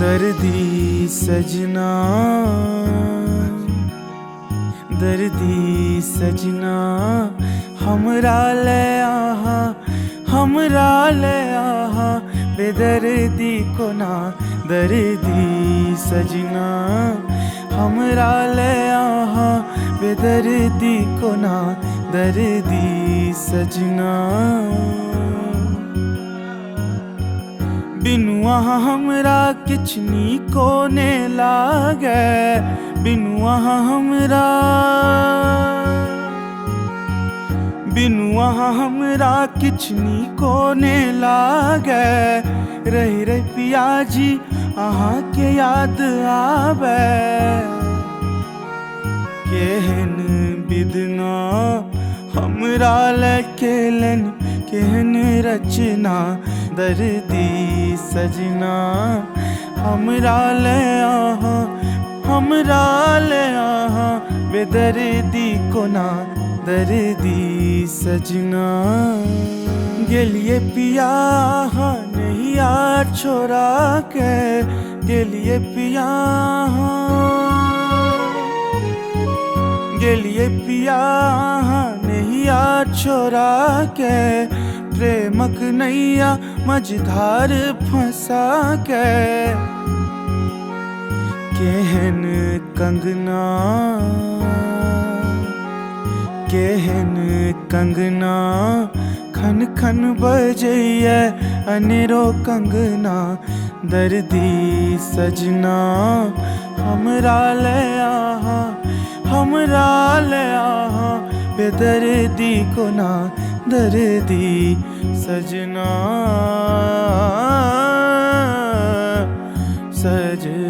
दर्दी सजना, दर्दी सजना, हमरा ले आहा, हमरा ले आहा, बेदर्दी को ना। दर्दी सजना, हमरा ले आहा, बेदर्दी को ना। दर्दी सजना, बिनु अहाँ हमरा किछ नीको ने लागे। बिनु अहाँ हमरा, बिनु अहाँ हमरा किछ नीको ने लागे। रही रही पियाजी अहाँ के याद आवे। केहन बिदना हमरा ले केलन, केहन रचना। दर्दी सजना, हमरा ले आहा, हमरा ले आहा, बेदर्दी को ना। दर्दी सजना, गेलिए पिया नहीं यार छोड़ा के। गेलिए पिया, गेलिए पिया नहीं यार छोड़ा के। प्रेमक नैया मझधार फंसा के। केहन कंगना, केहन कंगना, खन खन बजैये अनेरो कंगना। दर्दी सजना, हमरा ले आहा, हमरा ले आहा, बेदर्दी को ना। दर्दी सजना, सजना।